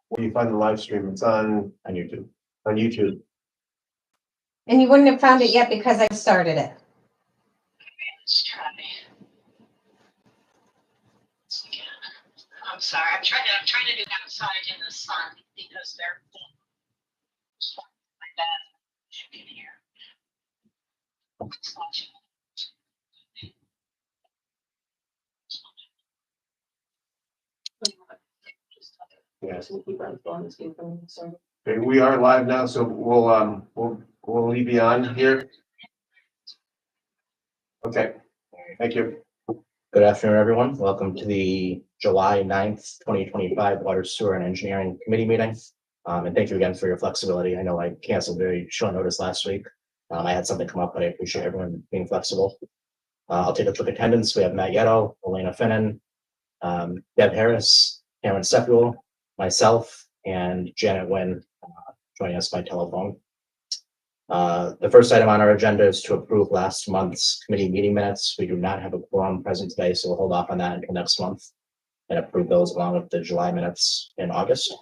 where you find the live stream. It's on YouTube. on YouTube. And you wouldn't have found it yet because I started it. Let's try. I'm sorry. I'm trying to do it outside in the sun because they're my dad should be here. Yes. Okay, we are live now, so we'll leave you on here. Okay, thank you. Good afternoon, everyone. Welcome to the July 9th, 2025 Water, Sewer and Engineering Committee meeting. And thank you again for your flexibility. I know I canceled very short notice last week. I had something come up, but I appreciate everyone being flexible. I'll take a quick attendance. We have Matt Yetto, Elena Finnan, Deb Harris, Cameron Sepuel, myself, and Janet Nguyen joining us by telephone. The first item on our agenda is to approve last month's committee meeting minutes. We do not have a quorum present today, so we'll hold off on that until next month and approve those along with the July minutes in August.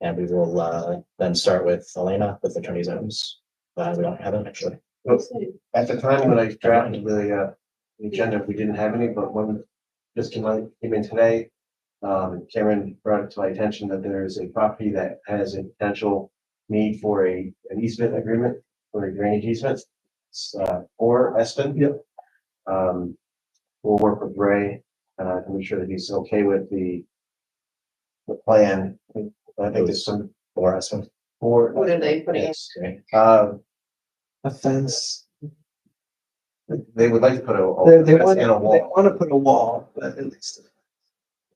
And we will then start with Elena with attorney's items. We don't have them actually. At the time when I drafted the agenda, we didn't have any, but when just came in today, Cameron brought it to my attention that there is a property that has a potential need for an easement agreement for a drainage easement. It's for Espen. Yep. We'll work with Ray to make sure that he's okay with the plan. I think there's some For Espen. for. What are they putting in? Yes. A fence. They would like to put a. They fence want and a wall. to put a wall, but at least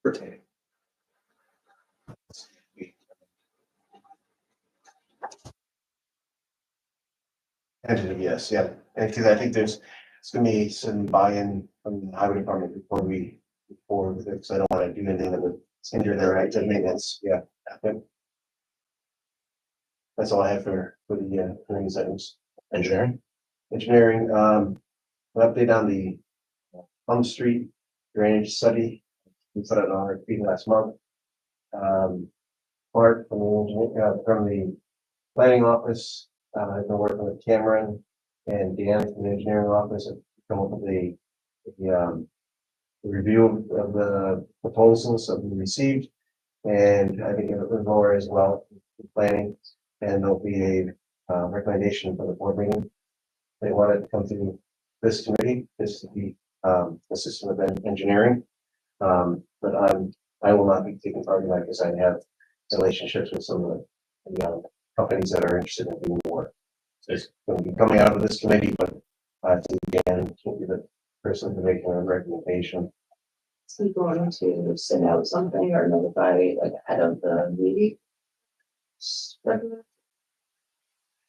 pertaining. Tentative, yes, yeah, and because I think it's gonna be some buy-in from the highway department before, because I don't want to do anything that would hinder their active maintenance, yeah. Yep. That's all I have for the these items. Engineering. Engineering, an update on the Plum Street drainage study. We put it on our feed last month. Bart from the planning office, has been working with Cameron and Dan from the engineering office to come up with the review of the proposals that we received. And I think Laura as well, planning, and there'll be a recommendation for the board meeting. They wanted to come through this committee, this is the assistant of engineering. But I will not be taking part in that because I have relationships with some of the companies that are interested in doing more. So it's going to be coming out of this committee, but Dan will be the person to make a recommendation. Is he going to send out something or notify like ahead of the meeting?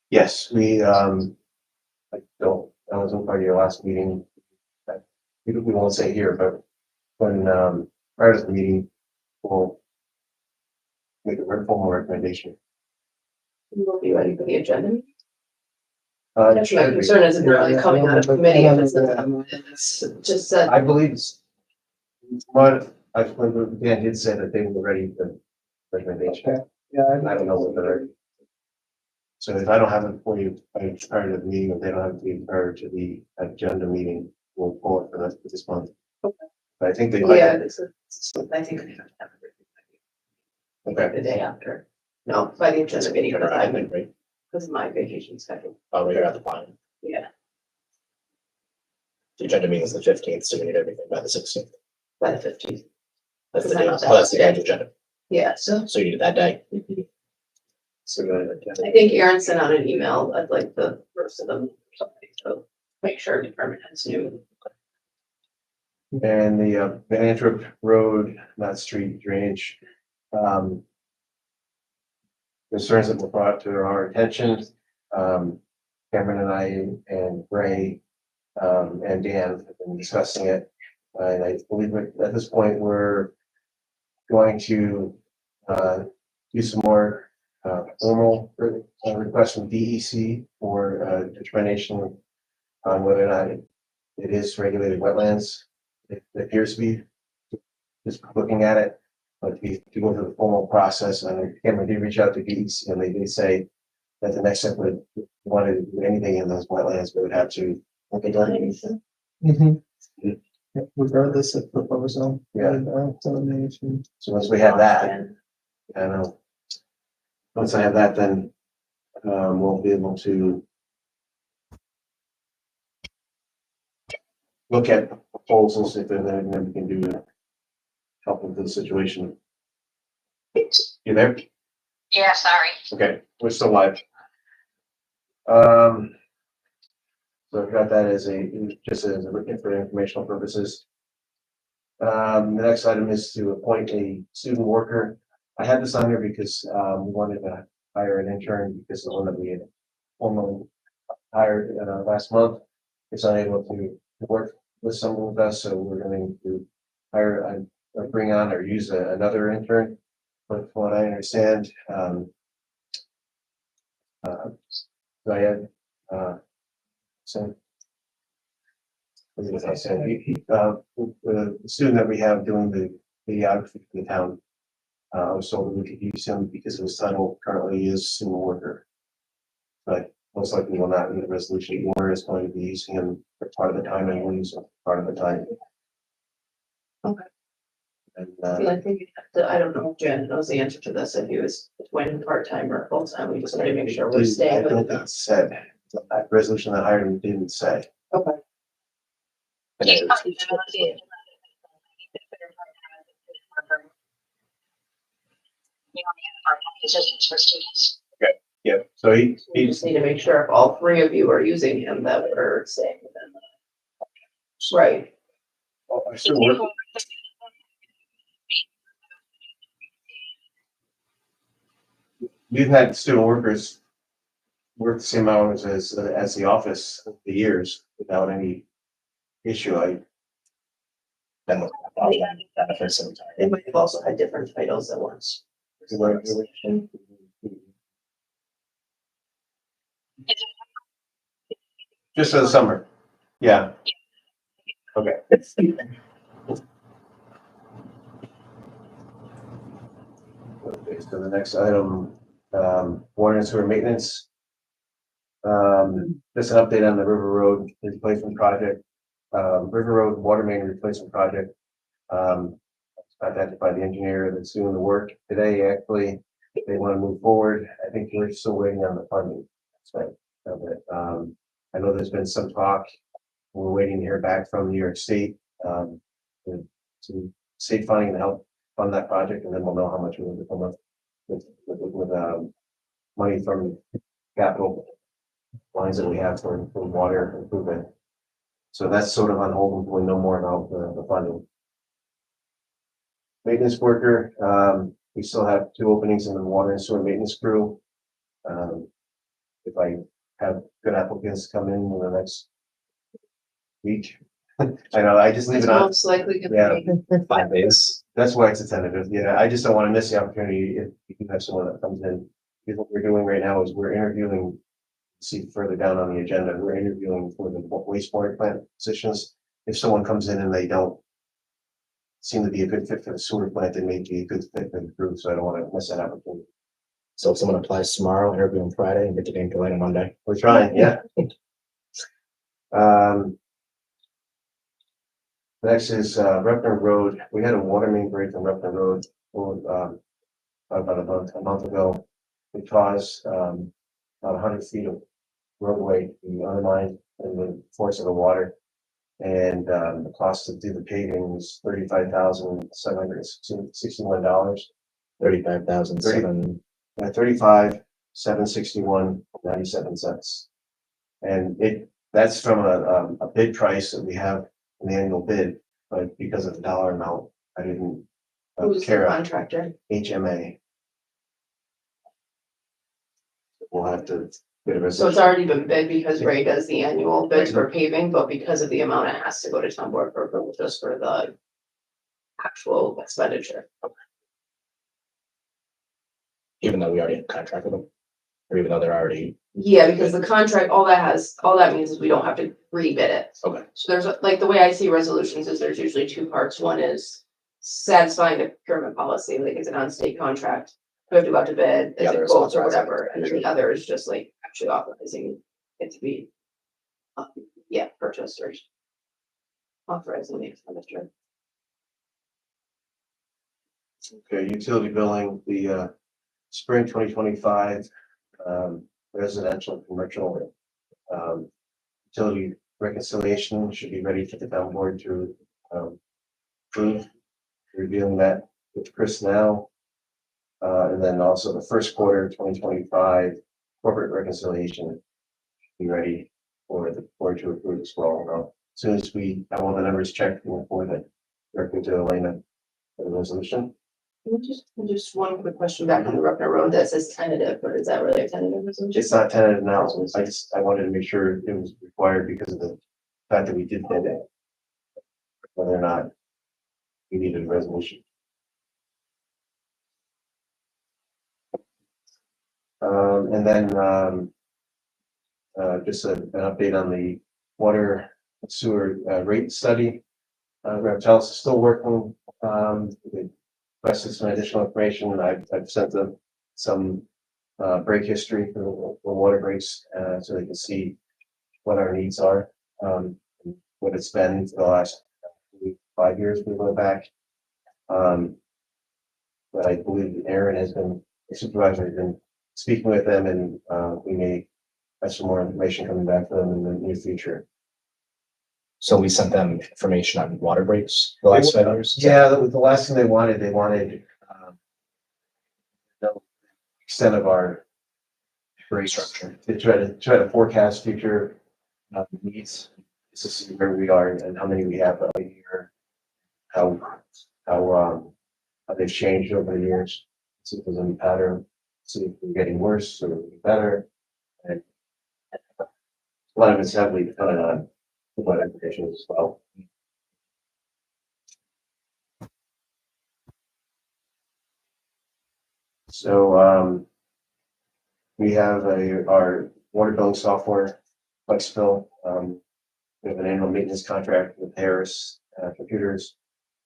Yes, that wasn't part of your last meeting. We won't say here, but when prior to the meeting, we'll make a formal recommendation. We will be ready for the agenda. That's My concern isn't really coming out of committee if it's just that. I believe it's what Dan did say that they were ready for recommendation. Okay. Yeah, I don't know what they're. So if I don't have it for you prior to the meeting, if they don't have it for you prior to the agenda meeting, we'll pull it for this month. Okay. But I think they. Yeah, I think we have to have it Okay. the day after. No, by the agenda meeting, because I'm Right. because of my vacation schedule. Oh, we're at the plan. Yeah, The agenda meeting is the 15th, so we need everything by the 16th. by the 15th. That's the Because I day. know Oh, that's the that's day agenda. Yeah, so So you need it that day. So I think Aaron sent out an email at like the first of them or something, so make sure department heads knew. and the Van Antwerp Road, not street drainage. Concerns that were brought to our attention. Cameron and I and Ray and Dan have been discussing it. And I believe at this point, we're going to do some more formal requests from DEC for determination on whether or not it is regulated wetlands. It appears to be, just looking at it. But to go through the formal process, and Cameron did reach out to Geeks, and they did say that the next step would, if you wanted to do anything in those wetlands, we would have to look at delineation. Regardless of proposal. Yeah. And, delineation. So once we have that, I know. Once I have that, then, we'll be able to look at proposals, if there's anything we can do to help with the situation. You there? Yeah, sorry. Okay, we're still live. So I've got that as just as for informational purposes. The next item is to appoint a student worker. I had this on here because, we wanted to hire an intern because the one that we had formally hired, last month is unable to work with someone with us, so we're going to hire, or bring on or use another intern. But from what I understand, Diane, so. As I said, the student that we have doing the videography for the town, I was told that we could use him because his title currently is student worker. But most likely will not need a resolution, or is going to be using him for part of the time and we'll use him for part of the time. Okay. And, I think you'd have to, I don't know if Jen knows the answer to this, if he was between part-time or full-time, we just need to make sure we're I staying don't with think it. it said, that resolution that hired him didn't say. Okay. He's part of we only have part-time positions for students. Yeah, so We he just need to make sure if all three of you are using him, that we're staying within that. Right. I still work. We've had student workers work the same hours as the office for years without any issue. Then with all the benefits of They might have also had different titles at once. Just for the summer. Yeah. Okay. Okay, so the next item, water and sewer maintenance. Just an update on the River Road replacement project. River Road water main replacement project. Contacted by the engineer that's doing the work today, actually, they want to move forward. I think we're still waiting on the funding aspect of it. I know there's been some talk. We're waiting to hear back from New York State, to state funding to help fund that project, and then we'll know how much we will come up with money from capital lines that we have for water improvement. So that's sort of on hold until we know more about the funding. Maintenance worker, we still have 2 openings in the water and sewer maintenance crew. If I have good applicants come in the next week, I know, I just leave It's it on. most likely Yeah. gonna be. 5 days. That's why it's a tentative. Yeah, I just don't want to miss the opportunity if you can have someone that comes in. Because what we're doing right now is we're interviewing, see further down on the agenda, we're interviewing for the wastewater plant positions. If someone comes in and they don't seem to be a good fit for the sewer plant, they may be a good fit for the crew, so I don't want to miss that opportunity. So if someone applies tomorrow, interview on Friday, and get the game to light on Monday. We're trying, yeah. Next is Repton Road. We had a water main break on Repton Road about a month ago. It caused about 100 feet of roadway to be undermined in the force of the water. And the cost to do the paving was $35,761. 35,007. 35,761.97. And that's from a bid price that we have in the annual bid, but because of the dollar amount, I didn't Who's the care. contractor? HMA. We'll have to get a So it's resolution. already been bid because Ray does the annual bids for paving, but because of the amount, it has to go to town board for approval just for the actual expenditure. Even though we already have a contract with them, or even though they're already, Yeah, because the contract, all that means is we don't have to rebid it. okay, So there's, like, the way I see resolutions is there's usually 2 parts. One is satisfying the procurement policy, like it's an on-state contract. We have to go out to bid, The it's other a is quote or authorizing whatever, and then the other is just like actually authorizing it to be. Purchased or. Authorizing the expenditure. Okay, utility billing, the spring 2025 residential and commercial utility reconciliation should be ready for the town board to approve. Reviewing that with Chris now. And then also the first quarter 2025 corporate reconciliation should be ready for the board to approve as well. Now, as soon as we have all the numbers checked, we'll forward that directly to Elena for the resolution. Just one quick question back on the Ruckner Road that says tentative, but is that really a tentative resolution? It's not tentative now. I wanted to make sure it was required because of the fact that we did bid it. Whether or not we needed a resolution. And then just an update on the water sewer rate study. Reptiles is still working. They requested some additional information. I've sent them some break history for the water breaks so they can see what our needs are. What it's been for the last 5 years we went back. But I believe Aaron has been, the supervisor has been speaking with them and we may have some more information coming back to them in the near future. So we sent them information on water breaks the last 5 years? Yeah, the last thing they wanted the extent of our rate Structure. to try to forecast future needs, just to see where we are and how many we have a year, how they've changed over the years, see if there's any pattern, see if we're getting worse or better. And a lot of it's heavily dependent on what applications as well. So we have our water billing software, FlexFill. We have an annual maintenance contract with Harris Computers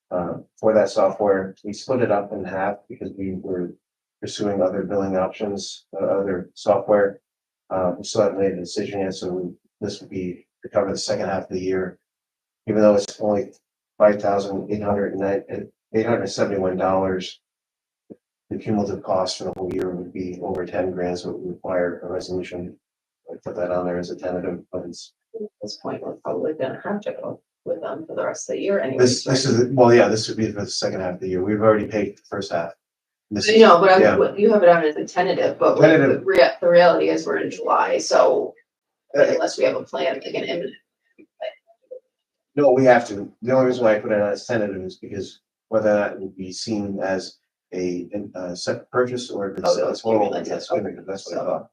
for that software. We split it up in half because we were pursuing other billing options, other software. We still haven't made a decision yet, so this would be to cover the second half of the year, even though it's only $5,871. The cumulative cost for the whole year would be over 10 grand, so it would require a resolution. I put that on there as a tentative, but it's At this point, we're probably gonna have to go with them for the rest of the year anyway. this is, well, yeah, this would be for the second half of the year. We've already paid the first half. This is- No, but yeah. you have it on as a tentative, but like, Tentative. the reality is we're in July, so unless we have a plan, like an imminent. No, we have to. The only reason why I put it as tentative is because whether that would be seen as a separate purchase or if it's Oh, a total, cumulative. yes, that's what I thought.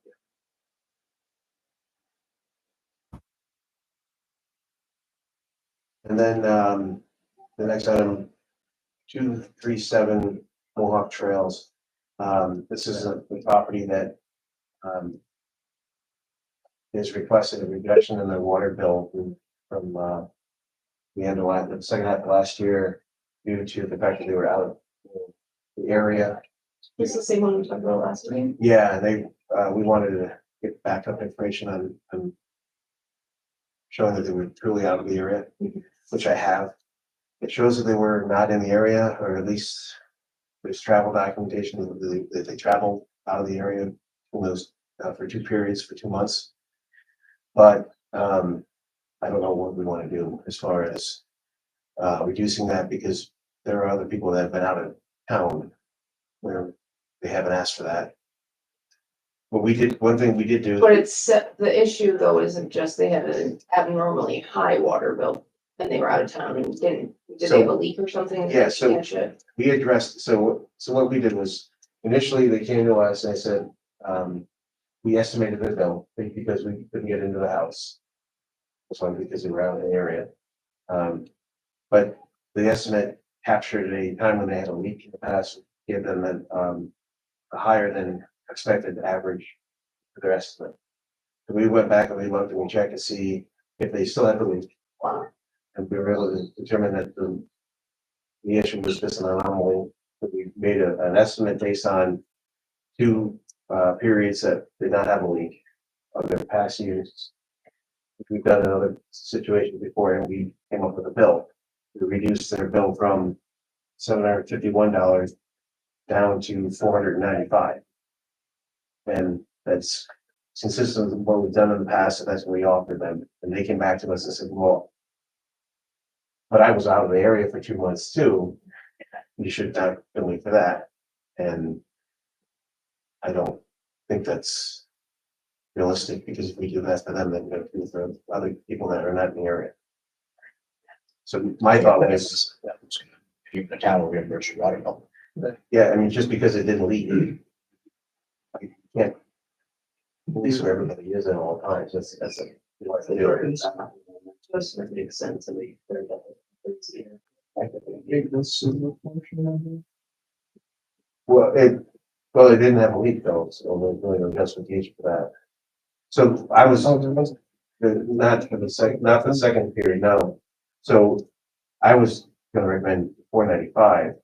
And then the next item, 237 Mohawk Trails. This is a property that is requested a reduction in their water bill from the end of the second half of last year due to the fact that they were out of the area. This is the same one we talked about last week. Yeah, and we wanted to get backup information on showing that they were truly out of the area, which I have. It shows that they were not in the area, or at least there's travel documentation that they traveled out of the area in those for 2 periods for 2 months. But I don't know what we want to do as far as reducing that, because there are other people that have been out of town where they haven't asked for that. But one thing we did do. But the issue though isn't just they had an abnormally high water bill and they were out of town and did they have a leak or something? Yeah, so- Yeah, shit. We addressed, so what we did was, initially they came to us and I said, we estimated their bill because we couldn't get into the house. This one because they were out in the area. But the estimate captured a time when they had a leak in the past, gave them a higher than expected average for their estimate. So we went back and we looked and we checked to see if they still had the leak. And we were able to determine that the issue was just an anomaly. We made an estimate based on two periods that did not have a leak of their past years. We've done another situation before and we came up with a bill. We reduced their bill from $751 down to $495. And that's consistent with what we've done in the past, and that's what we offered them. And they came back to us and said, well, but I was out of the area for 2 months too. You should not bill me for that. And I don't think that's realistic, because if we do that for them, then we're going to do it for other people that are not in the area. So my thought was, If the town will reimburse your water bill. yeah, I mean, just because it didn't leak, you can't police where everybody is at all times. That's a. Just makes sense to me. Well, it didn't have a leak though, so there's really no justification for that. So I was, not for the second period, no. So I was gonna recommend $495.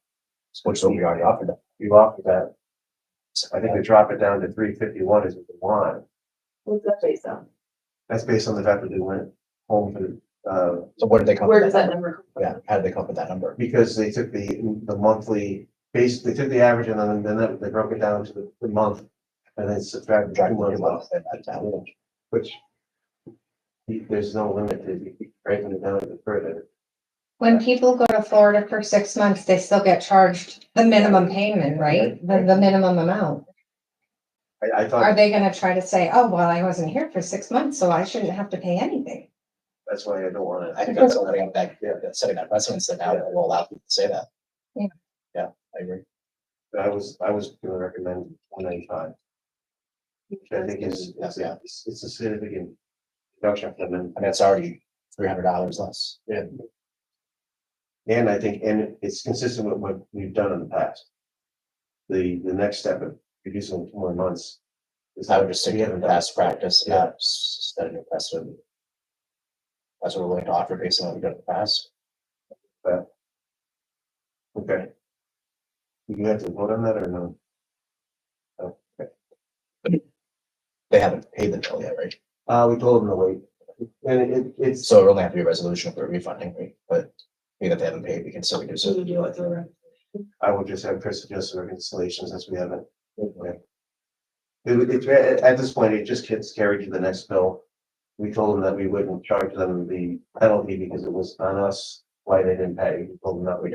Which we already offered them. You offered that. I think we drop it down to $351 is what we want. What's that based on? That's based on the fact that they went home for, So where did they come? Where with does that number come from? Yeah, how did they come up with that number? because they took the monthly base, they took the average and then they broke it down to the month. And then subtracted 2 months off, which there's no limit to breaking it down even further. When people go to Florida for 6 months, they still get charged the minimum payment, right? The minimum amount. I Are thought they gonna try to say, oh, well, I wasn't here for 6 months, so I shouldn't have to pay anything? that's why I don't want I to. think that's setting up setting that precedence that now will allow people to say that. Yeah. Yeah, I agree. I was gonna recommend $195. Which I think is, it's a significant reduction for them. I mean, it's already $300 less. And I think, and it's consistent with what we've done in the past. The next step of reducing 2 more months. Is I would just stick we to haven't the done- past practice, Yeah. not set a new precedent. That's what we're willing to offer based on what we've done in the past. Okay. You have to vote on that or no? Okay. They haven't paid the bill yet, right? We told them to wait. And it's, So it'll only have to be a resolution for refunding, right? But being that they haven't paid, we can still reduce So it. we do it through. I will just have Chris adjust the installations as we haven't. Okay. At this point, it just gets carried to the next bill. We told them that we wouldn't charge them the penalty because it was on us why they didn't pay. We told them not to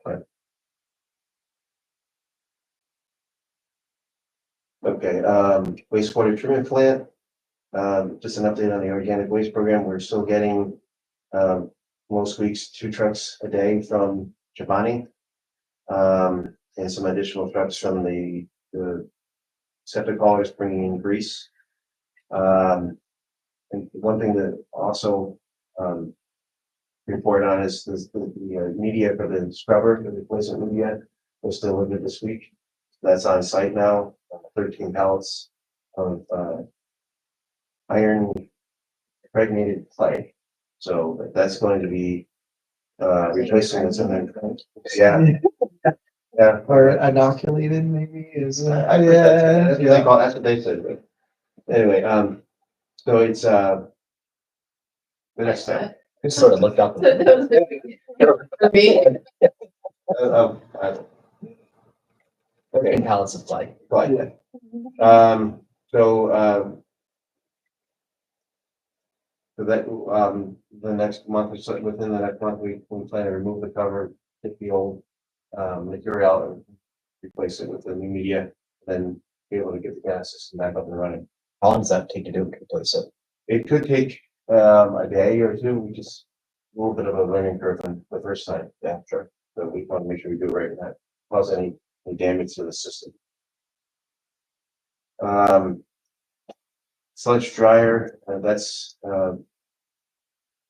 pay. Okay, wastewater treatment plant. Just an update on the organic waste program. We're still getting, most weeks 2 trucks a day from Giovanni. And some additional trucks from the septic haulers bringing in grease. And one thing that also, report on is the media for the scrubber, the replacement media was delivered this week. That's on site now, 13 pallets of, iron impregnated clay. So that's going to be, replacing what's in there. Yeah. Yeah. Or inoculated maybe is, That's what they call, that's what they said. But anyway, so it's, the next step. It sort of looked up. For me, Uh, 13 pallets of clay. Right. So that, the next month, or so within the next month, we plan to remove the cover, take the old, material out and replace it with the new media, then be able to get the gas system back up and running. How long does that take to do to replace it? It could take, a day or two, we just, a little bit of a learning curve on the first time, yeah, sure. So we want to make sure we do it right and not cause any damage to the system. Sludge dryer, that's,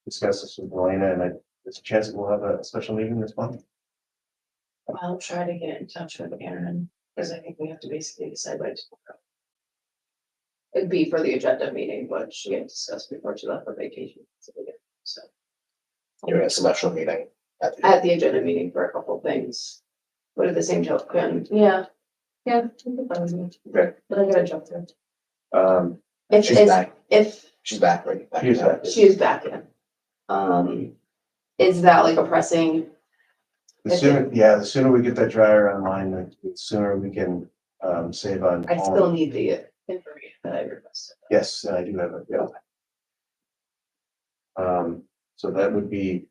discuss this with Elena, and there's a chance that we'll have a special meeting this month. I'll try to get in touch with Aaron, because I think we have to basically decide by tomorrow. It'd be for the agenda meeting, but she had discussed before she left for vacation. So. You're in a special meeting at the agenda meeting for a couple of things. But at the same token, yeah. Yeah. Okay. But I gotta jump through. If, She's if, back. if She's back, right? She's back. she is back in. Is that like a pressing, The sooner, yeah, the sooner we get that dryer online, the sooner we can, save on. I still need the information that I requested. Yes, I do have it, yeah. So that would be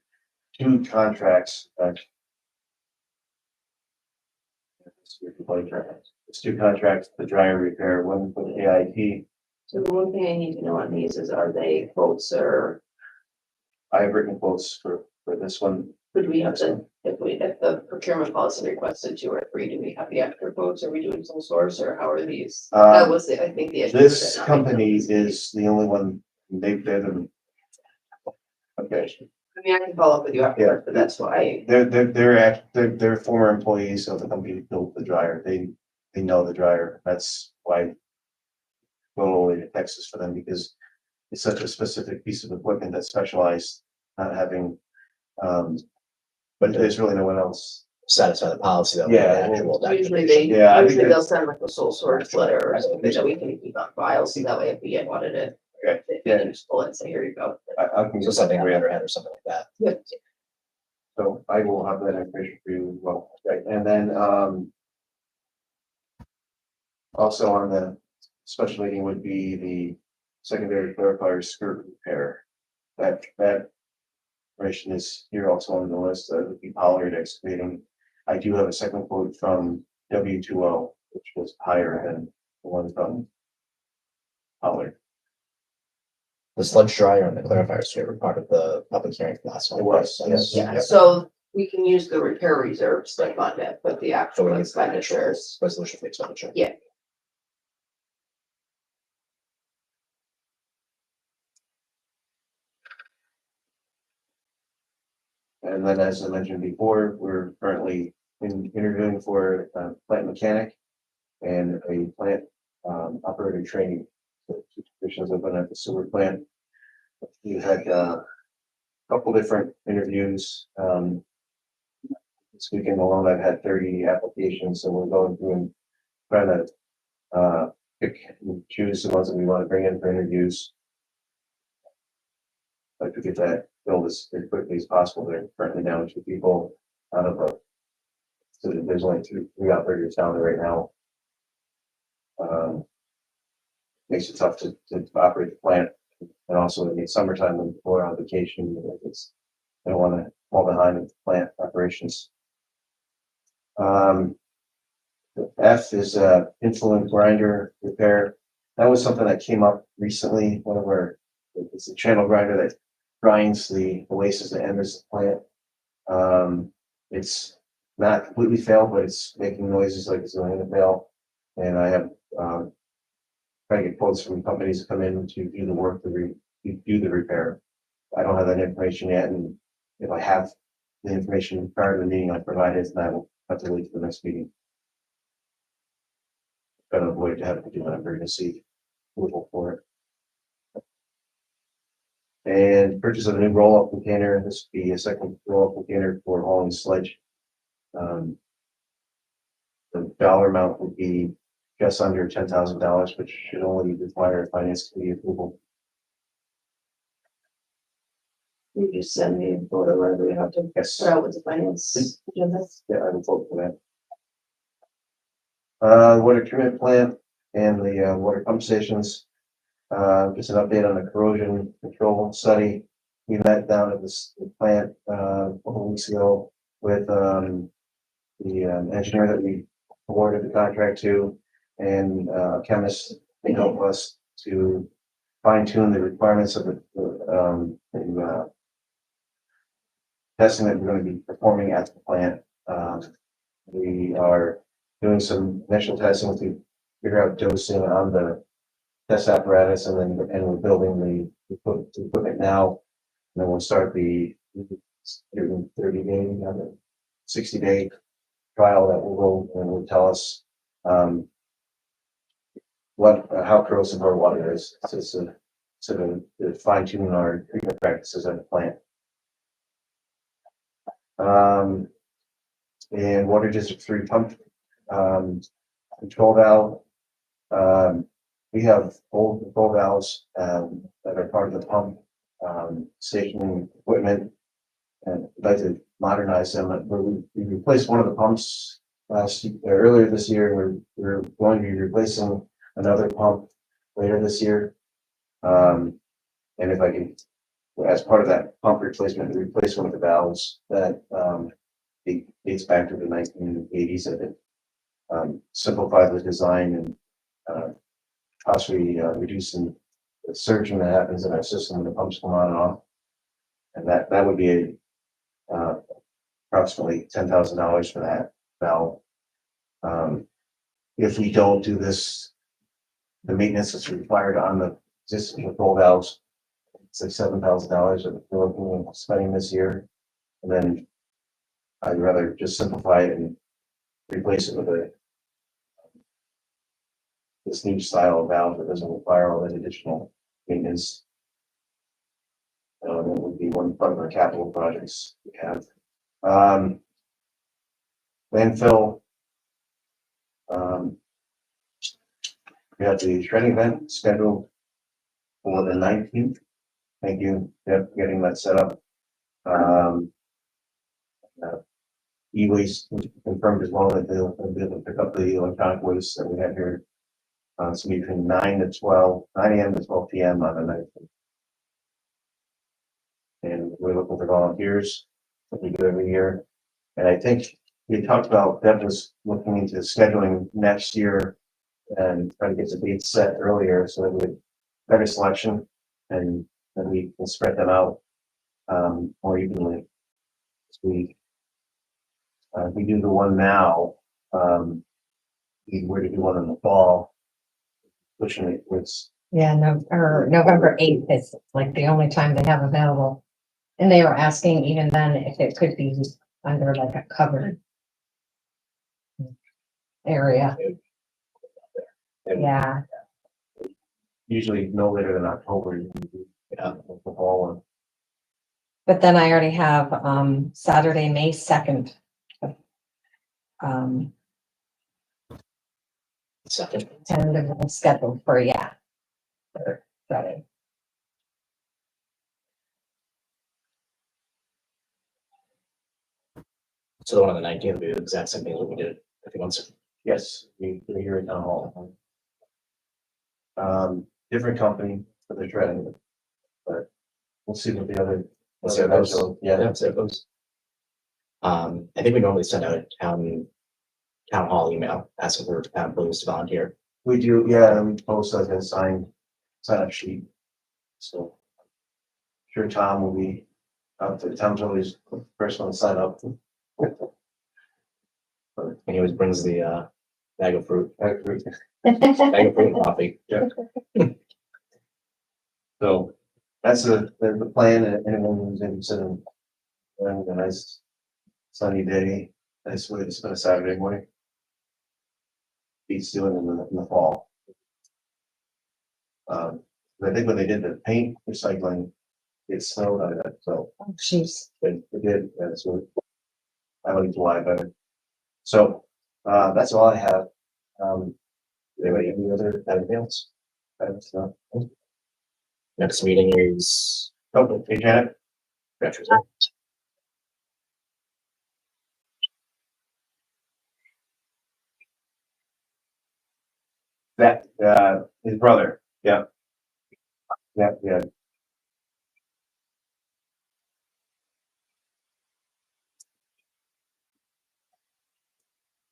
two contracts, it's two contracts, the dryer repair, one for the AIT. So the one thing I need to know on these is, are they quotes or I have written quotes for this one. would we have to, if the procurement policy requested 2 or 3, do we have the extra quotes? Are we doing sole source or how are these? That was the, I think the issue. This company is the only one, they're the. Okay, I mean, I can follow up with you afterwards, but that's why. they're former employees of the company who built the dryer. They know the dryer. That's why. Going all the way to Texas for them because it's such a specific piece of equipment that's specialized, not having, but there's really no one else. Satisfy the policy that. Yeah. Usually they, Yeah, I think usually that- they'll send like a sole source letter or something that we can keep on file, so that way if we get audited. Okay, They yeah. can just pull it and say, here you go. I can. So something we ever had or something like that. Yep. So I will have that information for you as well, right, and then, also on the special meeting would be the secondary clarifier skirt repair. That information is here also on the list, that would be Pollard Excavating. I do have a second quote from W2O, which was higher than the one from Pollard. The sludge dryer and the clarifier strips were part of the public hearing last one. It was, yes. Yeah, so we can use the repair reserves to fund it, but the So we actual need the actual expenditures. resolution for the expenditure. Yeah. And then, as I mentioned before, we're currently interviewing for a plant mechanic and a plant operator training. So two positions open at the sewer plant. We've had a couple different interviews. This weekend alone, I've had 30 applications, so we're going through and trying to pick and choose the ones that we want to bring in for interviews. Like to get that filled as quickly as possible. They're currently down to 2 people out of so there's only 3 operators down there right now. Makes it tough to operate the plant, and also in the summertime when people are on vacation, they don't want to fall behind with plant operations. The F is influent grinder repair. That was something that came up recently. It's a channel grinder that grinds the oasis that enters the plant. It's not completely failed, but it's making noises like it's going to fail. And I have trying to get quotes from companies to come in to do the work to do the repair. I don't have that information yet, and if I have the information prior to the meeting, I provide it, and I will have to wait for the next meeting. Trying to avoid having to do that emergency approval for it. And purchase of a new roll-up container. This would be a second roll-up container for hauling sludge. The dollar amount would be just under $10,000, which should only require finance committee approval. You just send me a photo, whatever we have to Yes. put out with the finance agenda. Yeah, I will vote for that. Water treatment plant and the water pump stations. Just an update on the corrosion control study. We met down at the plant a couple weeks ago with the engineer that we awarded the contract to and chemists to help us to fine tune the requirements of the testing that we're going to be performing at the plant. We are doing some initial testing to figure out dosing on the test apparatus, and we're building the equipment now. And then we'll start the 30-day, 60-day trial that will go and will tell us how corrosive our water is. So to fine tune our treatment practices at the plant. And Water District 3 pump, control valve. We have old control valves, that are part of the pump, station equipment. And we'd like to modernize them. We replaced one of the pumps earlier this year. We're going to be replacing another pump later this year. And if I can, as part of that pump replacement, replace one of the valves that, it dates back to the 1980s, I think. Simplify the design and, possibly, reducing the surging that happens in our system when the pumps come on and off. And that would be approximately $10,000 for that valve. If we don't do this, the maintenance that's required on the existing control valves, it's like $7,000 that we're looking at spending this year. And then I'd rather just simplify it and replace it with this new style of valve that doesn't require all that additional maintenance. That would be one part of our capital projects we have. Landfill. We have the shredding event scheduled for the 19th. Thank you, Deb, for getting that set up. E-waste confirmed as well that they'll be able to pick up the electronic waste that we have here. So between 9 a.m. to 12 p.m. on the 19th. And we're looking for volunteers, like we do every year. And I think we talked about, Deb was looking into scheduling next year and trying to get the dates set earlier so that we have better selection and then we can spread them out more evenly. If we do the one now, we were to do one in the fall, pushing it was Yeah, no, or November 8th is like the only time they have available. And they were asking even then if it could be under like a covered area. Yeah, usually no later than October. You can do, the fall one. but then I already have Saturday, May 2nd. Second. Tentatively scheduled for, yeah. For Friday. So the one on the 19th will be the exact same thing that we did a few months ago. Yes, we hear it down hall. Different company for the shredding, but we'll see what the other. We'll see how it goes. Yeah, So it goes. I think we normally send out a town hall email asking for town employees to volunteer. we do, yeah, and we post like a sign up sheet. So. Sure, Tom will be out there. Tom's always the first one to sign up. And he always brings the bag of fruit, I agree. bag of fruit and coffee. So that's the plan, and anyone who's interested in having a nice sunny day, nice way to spend a Saturday morning. Beats doing in the fall. I think when they did the paint recycling, it snowed on that, so Oh, jeez. it did, that's what. I like July better. So, that's all I have. Anybody, anything else? That's not. Next meeting is. Oh, hey Janet, Veterans Day. that, his brother, yeah. Yeah, yeah.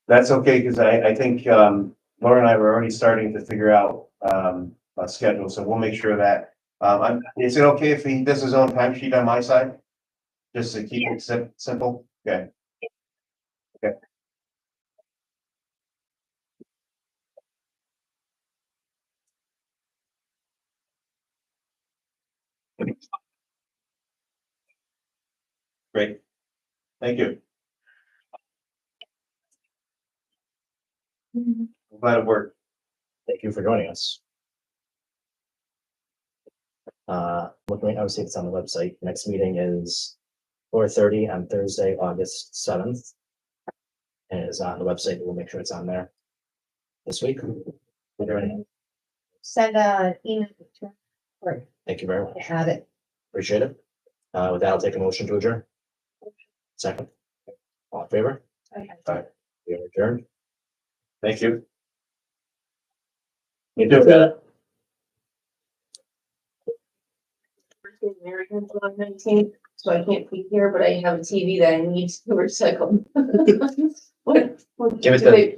That's okay, because I think, Laura and I were already starting to figure out, a schedule, so we'll make sure that, is it okay if he does his own timesheet on my side? Just to keep it simple, okay. Okay. Great. Thank you. I'm glad it worked. Thank you for joining us. Looking right now, see if it's on the website. Next meeting is 4:30 on Thursday, August 7th. And it is on the website. We'll make sure it's on there this week. Are there any- Send a email to or Thank you very much. add it. Appreciate it. With that, I'll take a motion to adjourn. Second. All in favor? Aye. We are adjourned. Thank you. You do that. American July 19th, so I can't be here, but I have a TV that I need to recycle. What? Give it to-